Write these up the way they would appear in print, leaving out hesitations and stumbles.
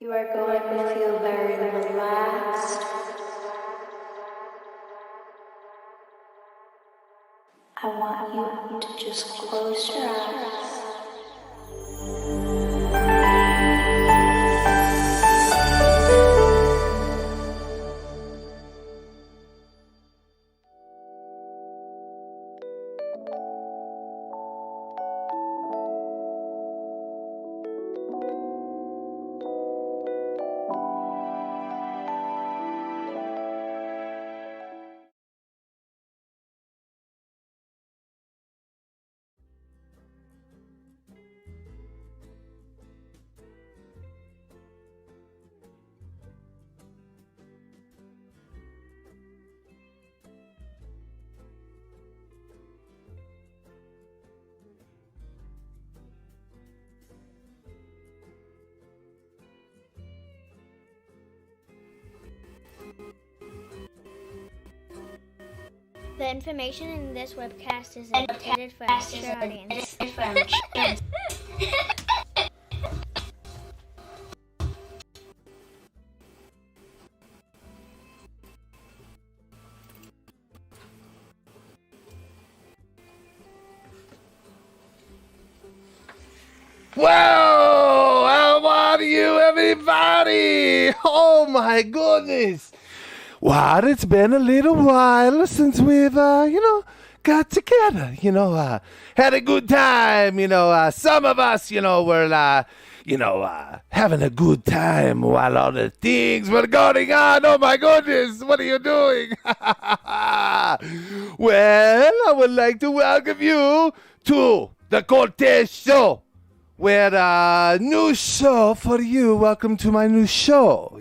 You are going to feel very relaxed. I want you to just close your eyes. The information in this webcast is intended for a mature audience. Whoa! How are you, everybody? Oh my goodness! Wow, it's been a little while since we've, got together. Had a good time. Some of us, were, having a good time while other things were going on. Oh my goodness, what are you doing? Well, I would like to welcome you to the CORTEZ Show. We're a new show for you. Welcome to my new show,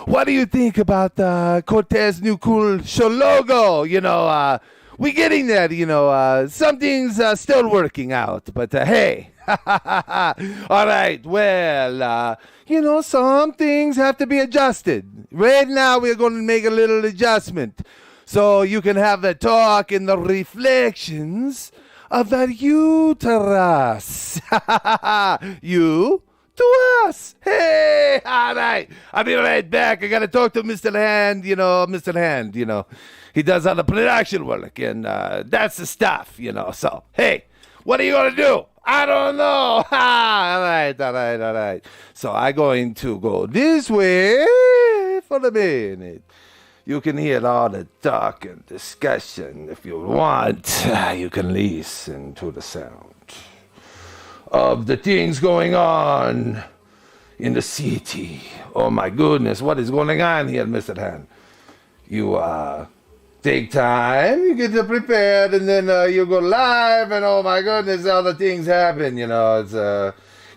What do you think about CORTEZ new cool show logo? We're getting there, some things are still working out, but hey. All right, well, some things have to be adjusted. Right now, we're going to make a little adjustment so you can have the talk and the reflections of that uterus. You to us. Hey, all right. I'll be right back. I got to talk to Mr. Hand, Mr. Hand, He does all the production work, and that's the stuff, So, hey, what are you going to do? I don't know. All right. So I'm going to go this way for a minute. You can hear all the talk and discussion. If you want, you can listen to the sound of the things going on in the city. Oh my goodness, what is going on here, Mr. Han? You take time, you get prepared, and then you go live, and oh my goodness, all the things happen.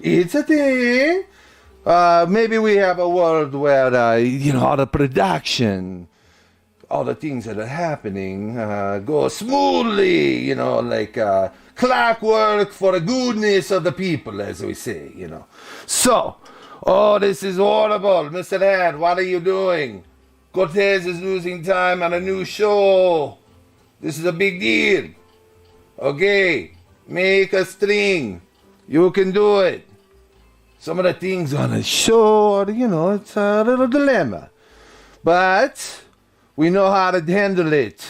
It's a thing. Maybe we have a world where all the production, all the things that are happening go smoothly, like clockwork for the goodness of the people, as we say, So, this is horrible. Mr. Hand, what are you doing? CORTEZ is losing time on a new show. This is a big deal. Okay, make a string. You can do it. Some of the things on the show, it's a little dilemma. But we know how to handle it.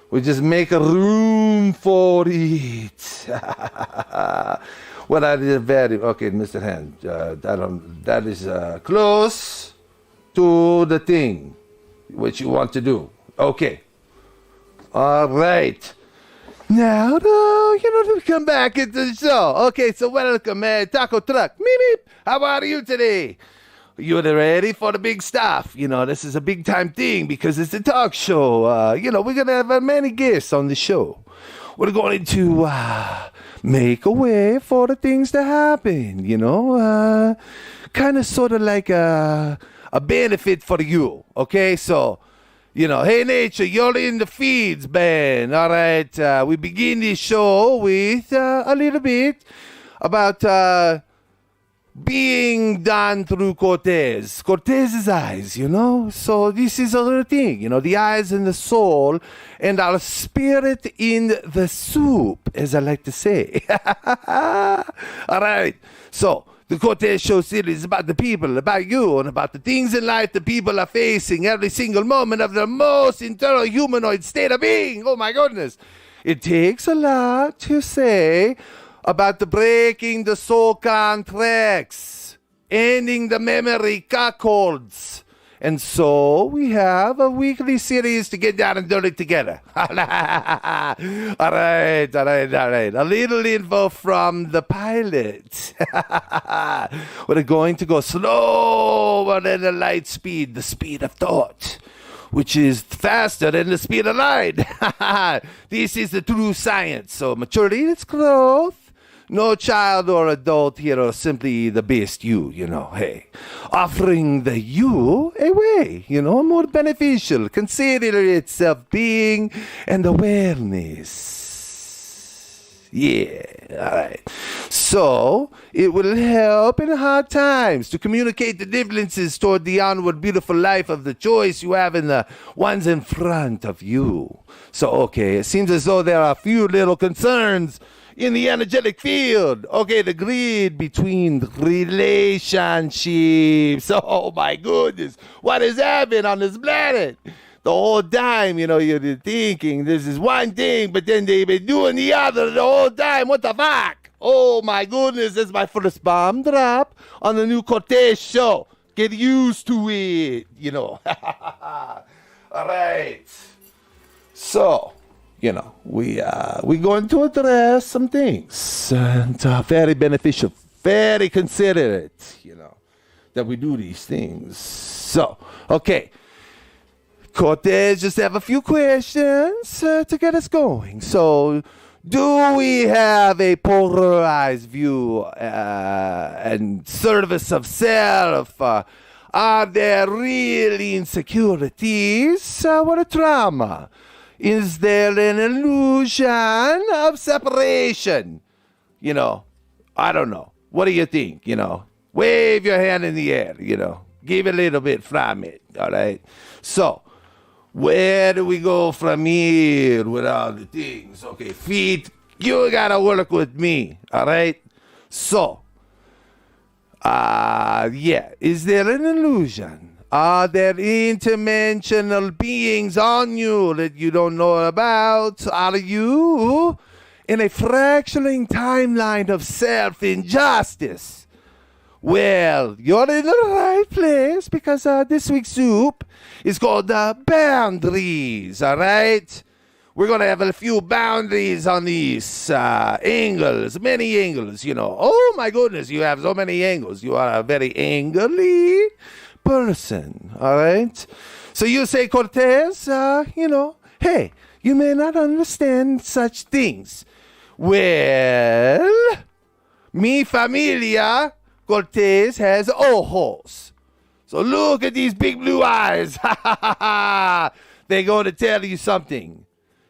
We just make a room for it. Well, I did okay, Mr. Hand. That is close to the thing which you want to do. Okay. All right. Now, to come back into the show. Okay, so welcome, Taco Truck. Meep, meep. How are you today? You ready for the big stuff? This is a big time thing because it's a talk show. We're going to have many guests on the show. We're going to make a way for the things to happen, kind of sort of like a benefit for you. Okay, so, hey, nature, you're in the feeds, man. All right, we begin this show with a little bit about being done through CORTEZ's eyes, So this is a little thing, the eyes and the soul and our spirit in the soup, as I like to say. All right. So The CORTEZ Show series is about the people, about you, and about the things in life the people are facing every single moment of their most internal humanoid state of being. Oh my goodness. It takes a lot to say about the breaking the soul contracts, ending the memory cuckolds. And so we have a weekly series to get down and dirty together. All right. A little info from the pilot. We're going to go slower than the light speed, the speed of thought, which is faster than the speed of light. This is the true science. So maturity is growth. No child or adult here are simply the best you, hey. Offering the you a way, more beneficial, considerate self-being and awareness. Yeah, all right. So, it will help in hard times to communicate the differences toward the onward beautiful life of the choice you have in the ones in front of you. So, okay, it seems as though there are a few little concerns in the energetic field. Okay, the grid between relationships. Oh my goodness, what has happened on this planet? The whole time, you're thinking this is one thing, but then they've been doing the other the whole time. What the fuck? Oh my goodness, this is my first bomb drop on the new CORTEZ Show. Get used to it, All right. So, we're going to address some things, and very beneficial, very considerate, that we do these things. So, okay, CORTEZ just have a few questions to get us going. So, do we have a polarized view and service of self? Are there really insecurities? What a trauma? Is there an illusion of separation? I don't know. What do you think? Wave your hand in the air, Give a little bit from it, all right? So, where do we go from here with all the things? Okay, feet, you gotta work with me, all right? So, is there an illusion? Are there interdimensional beings on you that you don't know about? Are you in a fracturing timeline of self-injustice? Well, you're in the right place because this week's soup is called boundaries, all right? We're going to have a few boundaries on these angles, many angles, Oh, my goodness, you have so many angles. You are a very angly person, all right? So you say, CORTEZ, hey, you may not understand such things. Well, mi familia, CORTEZ has ojos. So look at these big blue eyes. They're going to tell you something.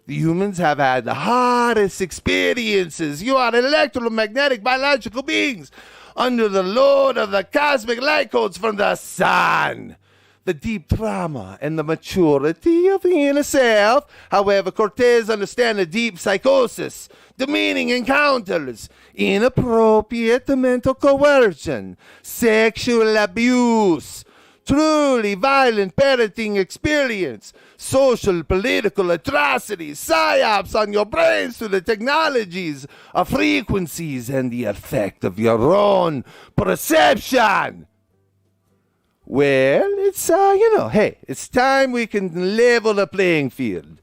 The humans have had the hardest experiences. You are electromagnetic biological beings under the load of the cosmic light codes from the sun. The deep trauma and the maturity of the inner self. However, CORTEZ understands the deep psychosis, demeaning encounters, inappropriate mental coercion, sexual abuse, truly violent parenting experience, social, political atrocities, psyops on your brains through the technologies of frequencies and the effect of your own perception. Well, it's, hey, it's time we can level the playing field.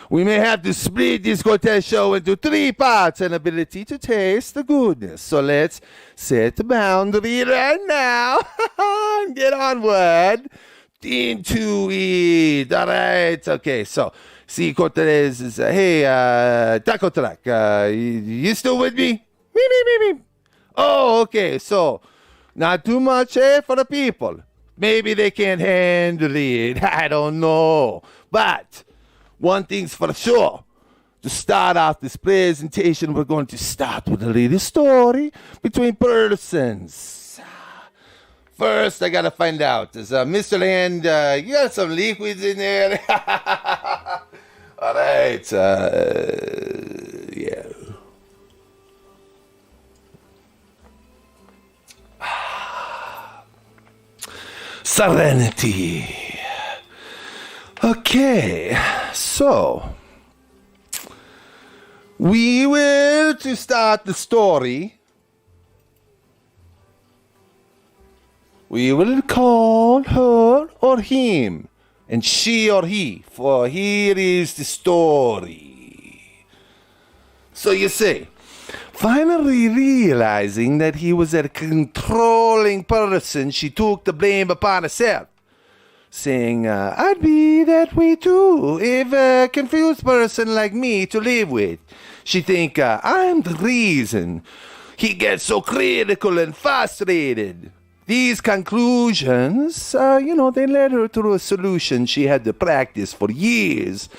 We may have to split this CORTEZ Show into 3 parts: an ability to taste the goodness. So let's set the boundary right now and get onward into it. All right. Okay. So, see, CORTEZ is, hey, taco truck, you still with me? Me. Oh, okay. So, not too much, for the people. Maybe they can't handle it. I don't know. But one thing's for sure. To start off this presentation, we're going to start with a little story between persons. First, I gotta find out, is Mr. Land, you got some liquids in there? All right, yeah. serenity. Okay, so we will to start the story. We will call her or him, and she or he, for here is the story. So you see, finally realizing that he was a controlling person, she took the blame upon herself, saying, I'd be that way too if a confused person like me to live with. She think, I'm the reason he gets so critical and frustrated. These conclusions, they led her to a solution she had to practice for years.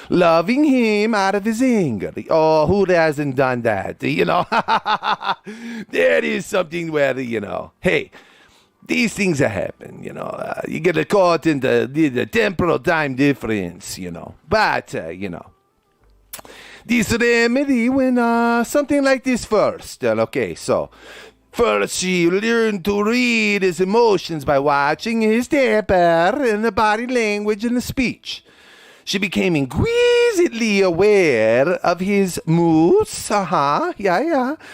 Loving him out of his anger. Oh, who hasn't done that? There is something where, hey, these things happen, you get caught in the temporal time difference, But, this remedy when something like this first. Okay, so first she learned to read his emotions by watching his temper and the body language and the speech. She became exquisitely aware of his moods,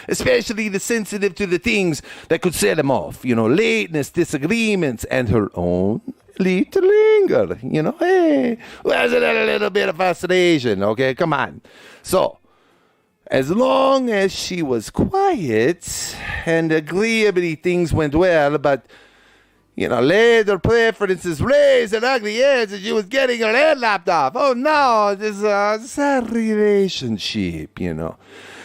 especially the sensitive to the things that could set him off, lateness, disagreements, and her own little anger, hey, wasn't it a little bit of frustration, okay, come on. So, as long as she was quiet and agreeably things went well, but later preferences raised and ugly airs as she was getting her head lopped off. Oh no, this is a sad relationship,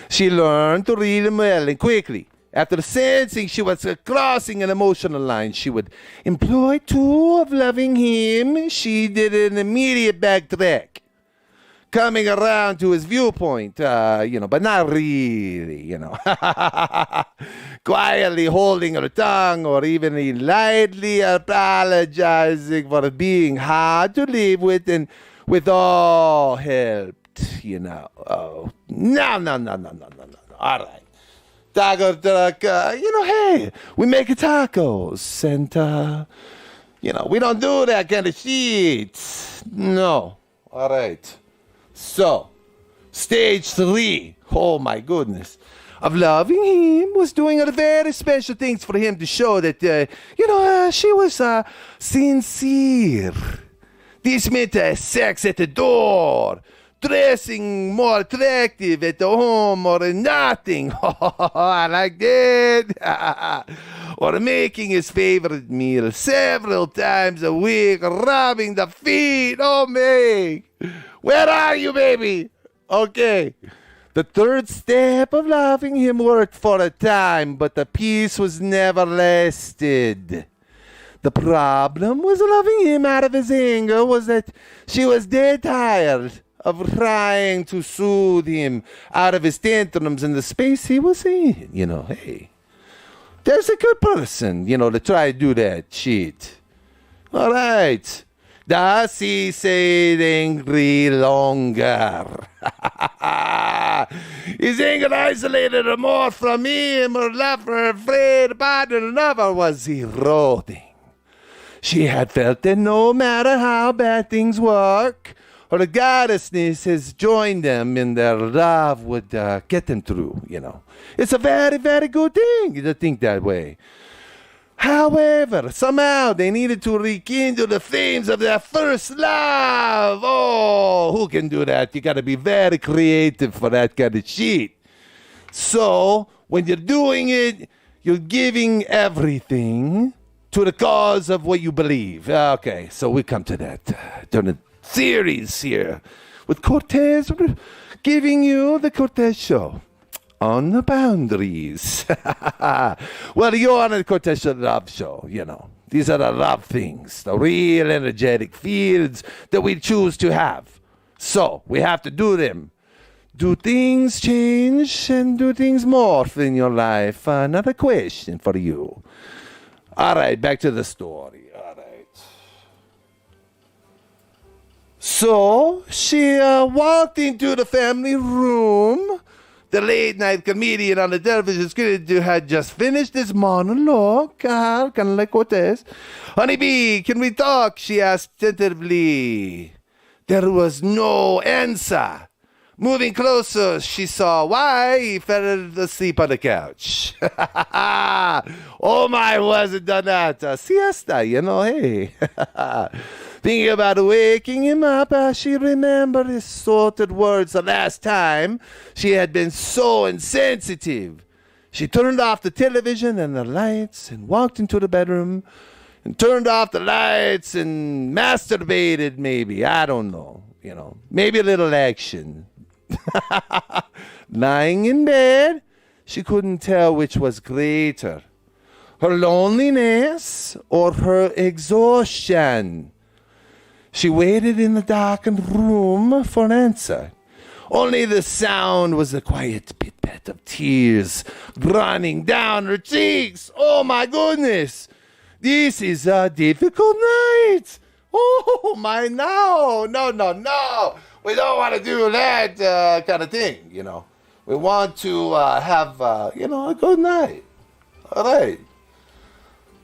She learned to read him well and quickly. After sensing she was crossing an emotional line, she would employ tool of loving him. She did an immediate backtrack, coming around to his viewpoint, but not really, quietly holding her tongue or even lightly apologizing for being hard to live with and with all helped, Oh, no. All right. Taco truck, hey, we make tacos and, we don't do that kind of shit. No. All right. So, stage 3, oh my goodness, of loving him was doing a very special things for him to show that, she was sincere. This meant sex at the door, dressing more attractive at the home, or nothing. I like that. Or making his favorite meal several times a week, rubbing the feet. Oh, me. Where are you, baby? Okay. The third step of loving him worked for a time, but the peace was never lasted. The problem was loving him out of his anger was that she was dead tired of trying to soothe him out of his tantrums in the space he was in. Hey, there's a good person, to try to do that shit. All right. Does he say angry longer? His anger isolated her more from him, her love for her afraid partner another was eroding. She had felt that no matter how bad things work, her goddessness has joined them in their love would get them through, It's a very, very good thing to think that way. However, somehow they needed to rekindle the flames of their first love. Oh, who can do that? You got to be very creative for that kind of shit. So, when you're doing it, you're giving everything to the cause of what you believe. Okay, so we come to that during the series here with Cortez, giving you the Cortez Show on the boundaries. Well, you're on the Cortez Love Show, These are the love things, the real energetic fields that we choose to have. So, we have to do them. Do things change and do things morph in your life? Another question for you. All right, back to the story. All right. So, she walked into the family room. The late-night comedian on the television screen who had just finished his monologue, kind of like Cortez. Honeybee, can we talk? She asked tentatively. There was no answer. Moving closer, she saw why he fell asleep on the couch. Oh my, wasn't done that. Siesta, hey. Thinking about waking him up as she remembered his sorted words the last time she had been so insensitive. She turned off the television and the lights and walked into the bedroom and turned off the lights and masturbated maybe. I don't know. Maybe a little action. Lying in bed, she couldn't tell which was greater, her loneliness or her exhaustion. She waited in the darkened room for an answer. Only the sound was the quiet pit-pat of tears running down her cheeks. Oh my goodness, this is a difficult night. Oh my, no. We don't want to do that kind of thing, We want to have, a good night. All right.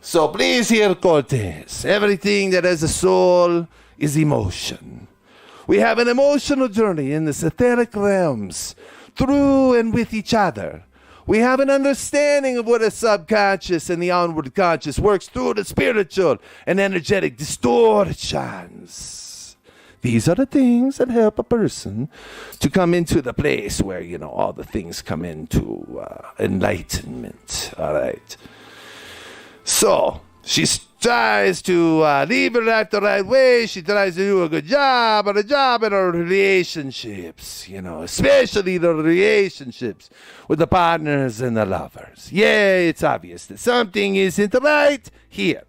So please hear Cortez. Everything that has a soul is emotion. We have an emotional journey in the etheric realms, through and with each other. We have an understanding of what the subconscious and the onward conscious works through the spiritual and energetic distortions. These are the things that help a person to come into the place where, all the things come into enlightenment. All right. So, she tries to live her life the right way. She tries to do a good job, in her relationships, especially the relationships with the partners and the lovers. Yeah, it's obvious that something isn't right here.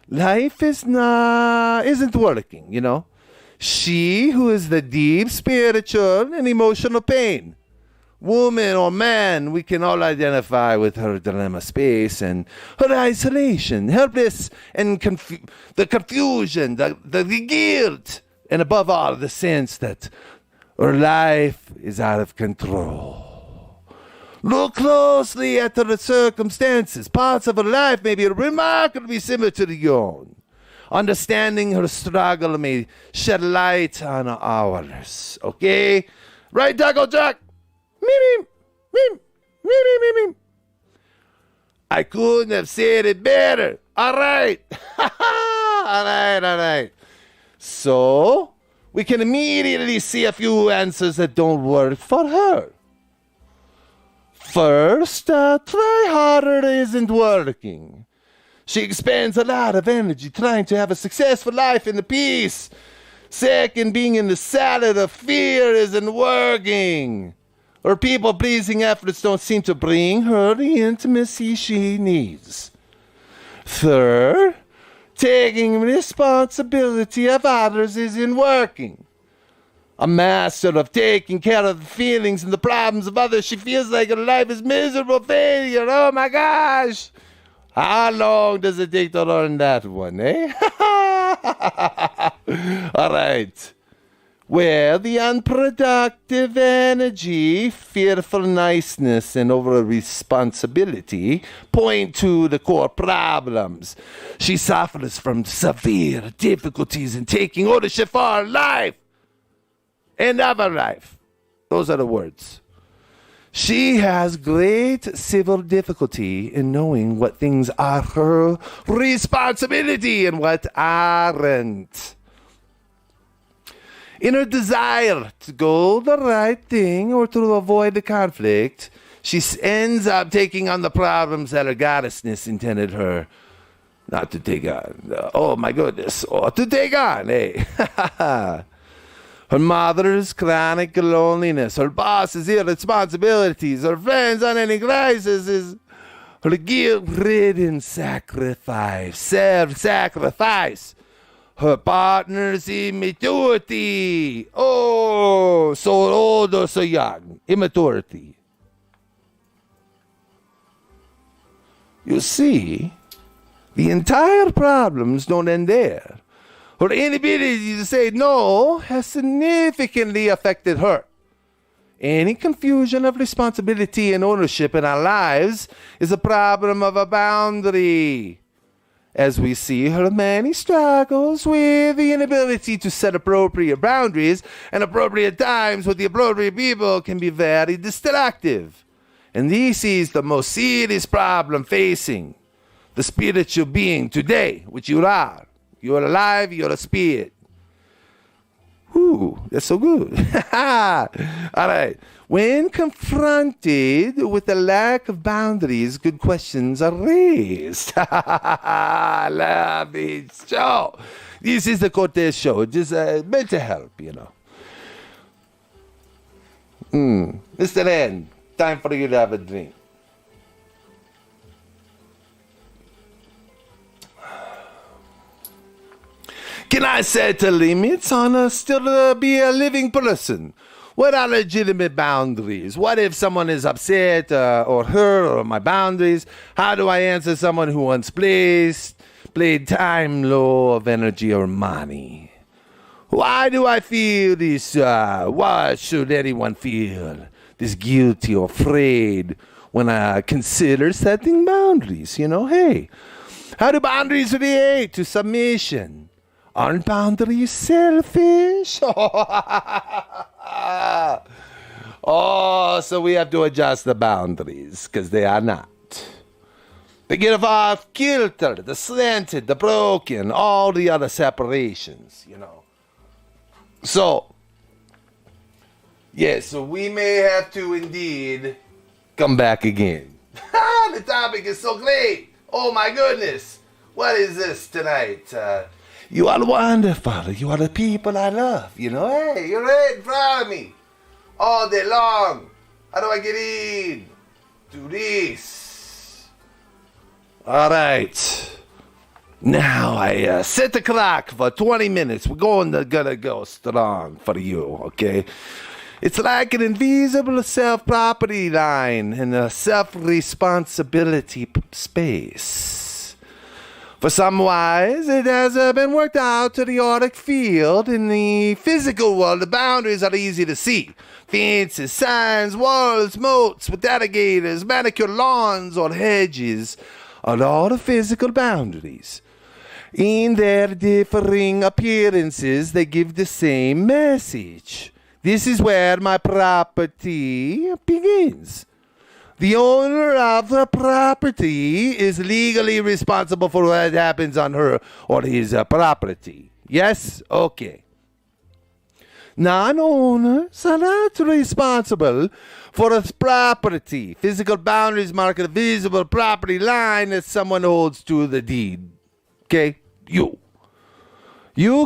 Life isn't working, She who is the deep spiritual and emotional pain, woman or man, we can all identify with her dilemma space and her isolation, helpless, and the confusion, the guilt, and above all, the sense that her life is out of control. Look closely at her circumstances. Parts of her life may be remarkably similar to your own. Understanding her struggle may shed light on ours. Okay? Right, Taco Jack? Meep, meep, meep, meep, meep. I couldn't have said it better. All right. All right. So, we can immediately see a few answers that don't work for her. First, try harder isn't working. She expends a lot of energy trying to have a successful life in the peace. Second, being in the salad of fear isn't working. Her people-pleasing efforts don't seem to bring her the intimacy she needs. Third, taking responsibility of others isn't working. A master of taking care of the feelings and the problems of others, she feels like her life is miserable failure. Oh my gosh! How long does it take to learn that one, eh? All right. Well, the unproductive energy, fearful niceness, and over-responsibility point to the core problems. She suffers from severe difficulties in taking ownership for her life and of her life. Those are the words. She has great civil difficulty in knowing what things are her responsibility and what aren't. In her desire to go the right thing or to avoid the conflict, she ends up taking on the problems that her goddessness intended her not to take on. Oh my goodness, or to take on, eh? Her mother's chronic loneliness, her boss's irresponsibilities, her friends' unending crises, her guilt-ridden sacrifice, self-sacrifice, her partner's immaturity. Oh, so old or so young. Immaturity. You see, the entire problems don't end there. Her inability to say no has significantly affected her. Any confusion of responsibility and ownership in our lives is a problem of a boundary. As we see, her many struggles with the inability to set appropriate boundaries and appropriate times with the appropriate people can be very destructive. And this is the most serious problem facing the spiritual being today, which you are. You are alive, you're a spirit. Ooh, that's so good. All right. When confronted with a lack of boundaries, good questions are raised. I love this show. This is the CORTEZ Show. Just meant to help, you know. Mr. N, time for you to have a drink. Can I set limits on still be a living person? What are legitimate boundaries? What if someone is upset or hurt or my boundaries? How do I answer someone who once played time low of energy or money? Why do I feel this? Why should anyone feel this guilty or afraid when I consider setting boundaries? You know, hey, how do boundaries relate to submission? Aren't boundaries selfish? Oh, so we have to adjust the boundaries because they are not. They get off kilter, the slanted, the broken, all the other separations, you know. So, yes, so we may have to indeed come back again. The topic is so great. Oh my goodness. What is this tonight? You are wonderful. You are the people I love. You know, hey, you're right in front of me all day long. How do I get in? Do this. All right. Now I set the clock for 20 minutes. We're gonna go strong for you, okay? It's like an invisible self-property line in a self-responsibility space. For some wise, it has been worked out to the auric field. In the physical world, the boundaries are easy to see. Fences, signs, walls, moats with alligators, manicured lawns or hedges are all the physical boundaries. In their differing appearances, they give the same message. This is where my property begins. The owner of the property is legally responsible for what happens on her or his property. Yes? Okay. Non-owners are not responsible for a property. Physical boundaries mark a visible property line that someone holds to the deed. Okay? You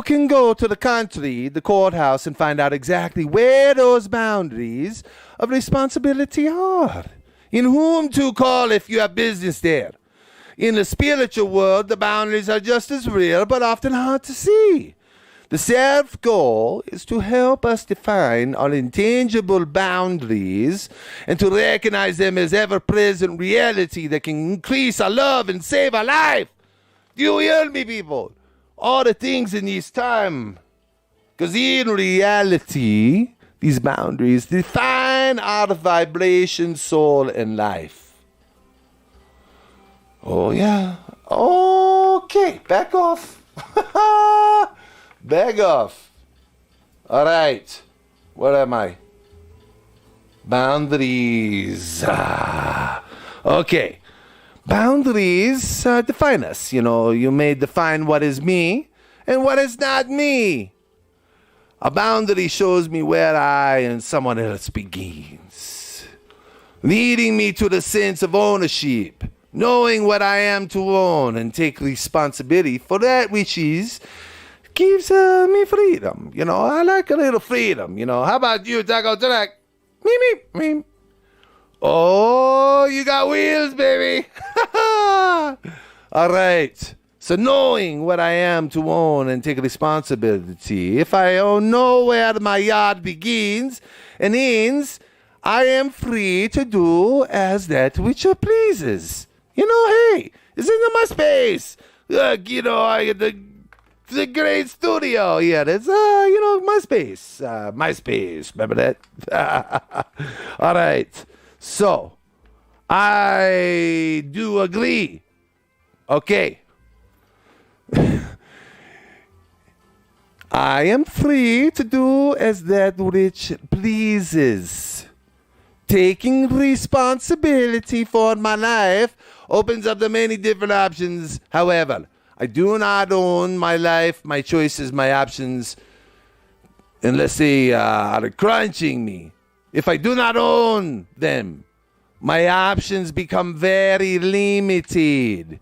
can go to the country, the courthouse, and find out exactly where those boundaries of responsibility are. In whom to call if you have business there. In the spiritual world, the boundaries are just as real, but often hard to see. The self-goal is to help us define our intangible boundaries and to recognize them as ever-present reality that can increase our love and save our life. Do you hear me, people? All the things in this time. Because in reality, these boundaries define our vibration, soul, and life. Oh, yeah. Okay, back off. Back off. All right. Where am I? Boundaries. Okay. Boundaries define us. You know, you may define what is me and what is not me. A boundary shows me where I and someone else begins, leading me to the sense of ownership, knowing what I am to own and take responsibility for that which is gives me freedom. You know, I like a little freedom. You know, how about you, Taco Track? Meep, meep, meep. Oh, you got wheels, baby. All right. So knowing what I am to own and take responsibility. If I know where my yard begins and ends, I am free to do as that which pleases. You know, hey, it's into my space. Look, you know, the great studio here. It's, MySpace. MySpace. Remember that? All right. So, I do agree. Okay. I am free to do as that which pleases. Taking responsibility for my life opens up the many different options. However, I do not own my life, my choices, my options, unless they are crunching me. If I do not own them, my options become very limited.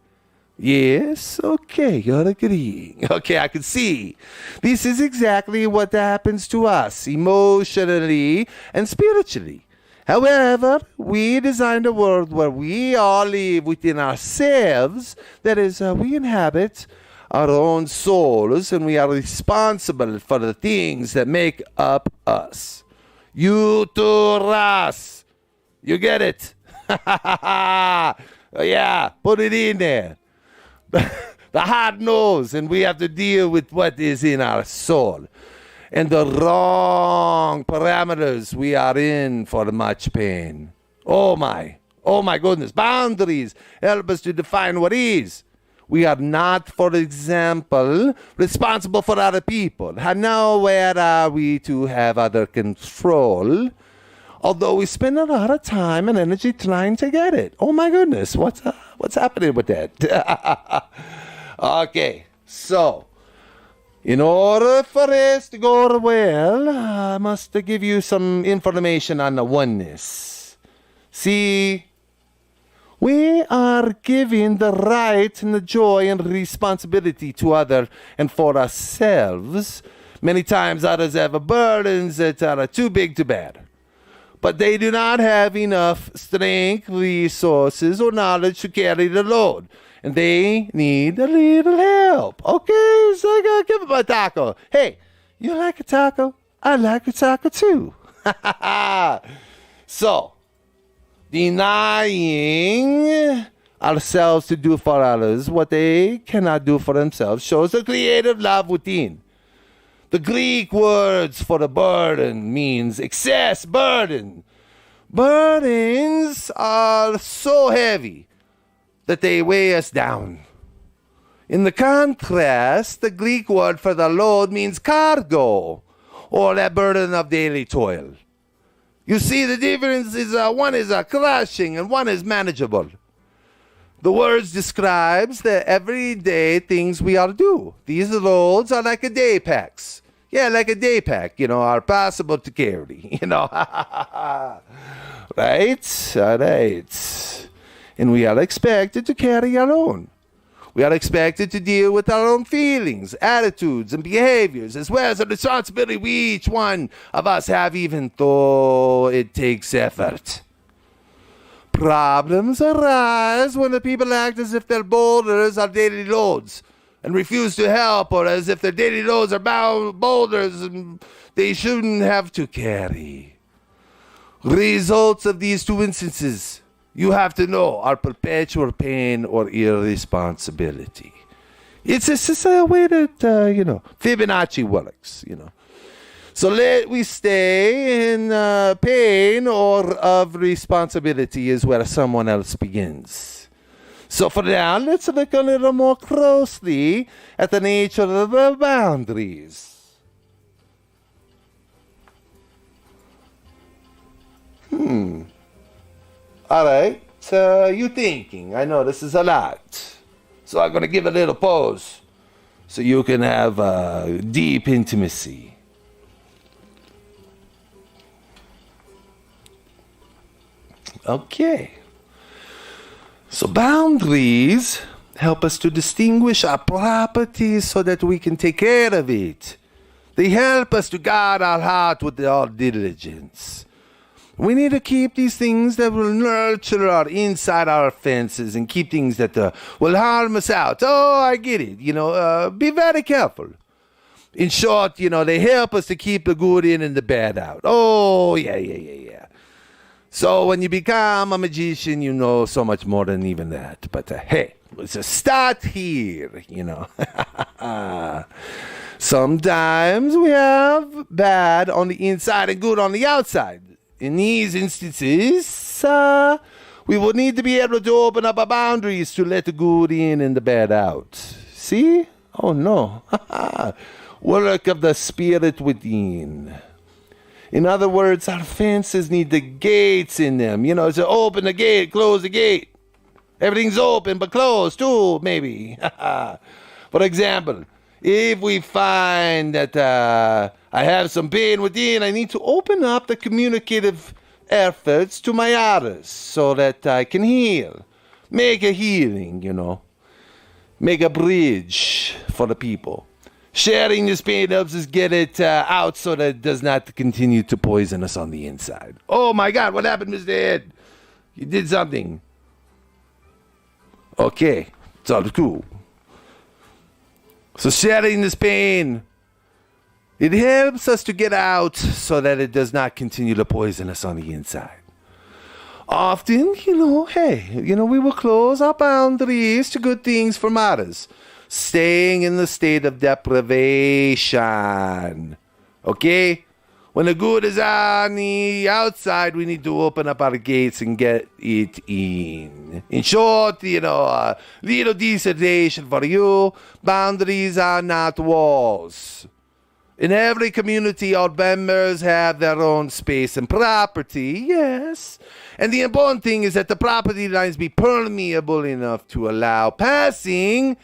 Yes, okay, you're agreeing. Okay, I can see. This is exactly what happens to us emotionally and spiritually. However, we designed a world where we all live within ourselves. That is, we inhabit our own souls and we are responsible for the things that make up us. You too, Ross. You get it? Yeah, put it in there. The heart knows, and we have to deal with what is in our soul. And the wrong parameters, we are in for much pain. Oh my goodness. Boundaries help us to define what is. We are not, for example, responsible for other people. And now where are we to have other control? Although we spend a lot of time and energy trying to get it. Oh my goodness, what's happening with that? Okay, so in order for this to go well, I must give you some information on the oneness. See, we are giving the right and the joy and responsibility to others and for ourselves. Many times others have burdens that are too big to bear. But they do not have enough strength, resources, or knowledge to carry the load. And they need a little help. Okay, so I gotta give them a taco. Hey, you like a taco? I like a taco too. So, denying ourselves to do for others what they cannot do for themselves shows a creative love within. The Greek words for the burden means excess burden. Burdens are so heavy that they weigh us down. In the contrast, the Greek word for the load means cargo, or that burden of daily toil. You see, the difference is one is crushing and one is manageable. The words describes the everyday things we are do. These loads are like a day packs. Yeah, like a day pack, are possible to carry, Right? All right. And we are expected to carry our own. We are expected to deal with our own feelings, attitudes, and behaviors, as well as the responsibility we each one of us have, even though it takes effort. Problems arise when the people act as if their boulders are daily loads and refuse to help, or as if their daily loads are boulders and they shouldn't have to carry. Results of these two instances, you have to know, are perpetual pain or irresponsibility. It's just a way that, Fibonacci works, So let we stay in pain or of responsibility is where someone else begins. So for now, let's look a little more closely at the nature of the boundaries. All right, so you thinking. I know this is a lot. So I'm going to give a little pause so you can have deep intimacy. Okay. So boundaries help us to distinguish our properties so that we can take care of it. They help us to guard our heart with all diligence. We need to keep these things that will nurture our inside our fences and keep things that will harm us out. Oh, I get it. Be very careful. In short, they help us to keep the good in and the bad out. Oh, yeah. So when you become a magician, you know so much more than even that. But hey, Let's just start here, Sometimes we have bad on the inside and good on the outside. In these instances, we will need to be able to open up our boundaries to let the good in and the bad out. See? Oh no. Work of the spirit within. In other words, our fences need the gates in them. So open the gate, close the gate. Everything's open but closed too, maybe. For example, if we find that I have some pain within, I need to open up the communicative efforts to my others so that I can heal. Make a healing, Make a bridge for the people. Sharing this pain helps us get it out so that it does not continue to poison us on the inside. Oh my God, what happened, Mr. Ed? You did something. Okay, it's all cool. So sharing this pain, it helps us to get out so that it does not continue to poison us on the inside. Often, we will close our boundaries to good things from others. Staying in the state of deprivation. Okay? When the good is on the outside, we need to open up our gates and get it in. In short, a little dissertation for you. Boundaries are not walls. In every community, all members have their own space and property, yes. And the important thing is that the property lines be permeable enough to allow passing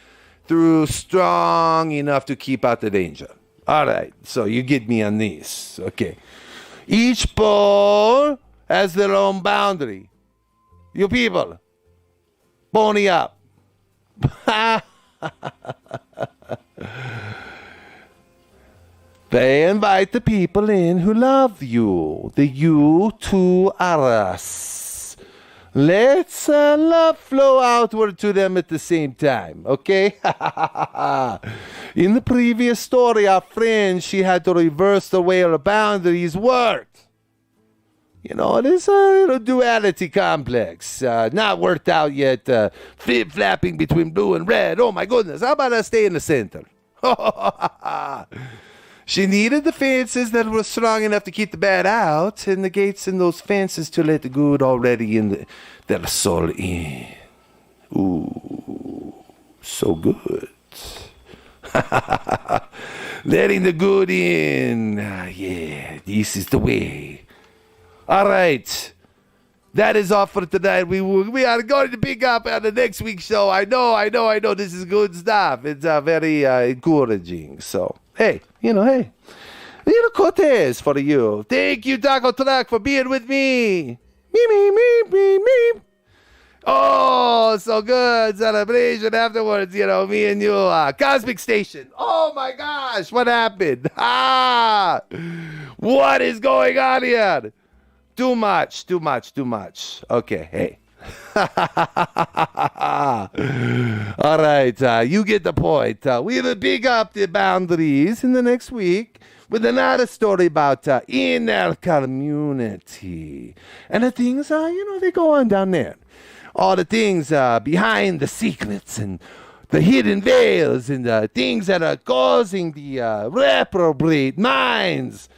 through, strong enough to keep out the danger. All right, so you get me on this. Okay. Each pole has their own boundary. You people, pony up. They invite the people in who love you. The you to us. Let's love flow outward to them at the same time, okay? In the previous story, our friend, she had to reverse the way her boundaries worked. It is a little duality complex. Not worked out yet. Flip-flapping between blue and red. Oh my goodness, how about I stay in the center? She needed the fences that were strong enough to keep the bad out, and the gates in those fences to let the good already in their soul in. Ooh, so good. Letting the good in. Yeah, this is the way. All right. That is all for tonight. We are going to pick up on the next week's show. I know. This is good stuff. It's very encouraging. So, hey. Little Cortez for you. Thank you, Taco Truck, for being with me. Me. Oh, so good. Celebration afterwards, me and you. Cosmic Station. Oh, my gosh. What happened? What is going on here? Too much. Okay, hey. All right, you get the point. We will pick up the boundaries in the next week with another story about inner community. And the things, they go on down there. All the things behind the secrets and the hidden veils and the things that are causing the reprobate minds.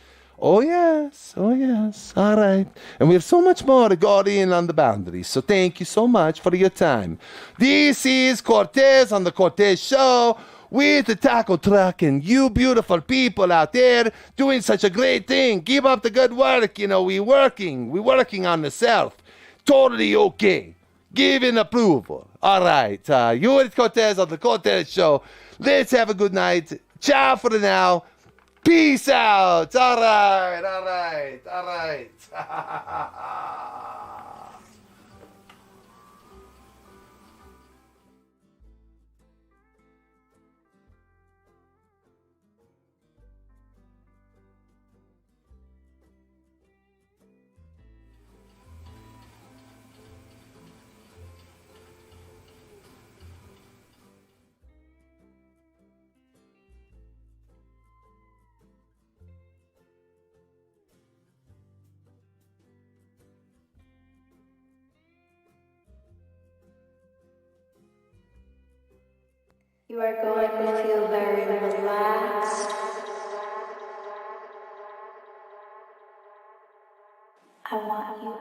Oh, yes. All right. And we have so much more to go in on the boundaries. So thank you so much for your time. This is Cortez on the Cortez Show with the taco truck and you beautiful people out there doing such a great thing. Keep up the good work. We're working on the self. Totally okay. Giving approval. All right. You with Cortez on the Cortez Show. Let's have a good night. Ciao for now. Peace out. All right. You are going to feel very relaxed. I want you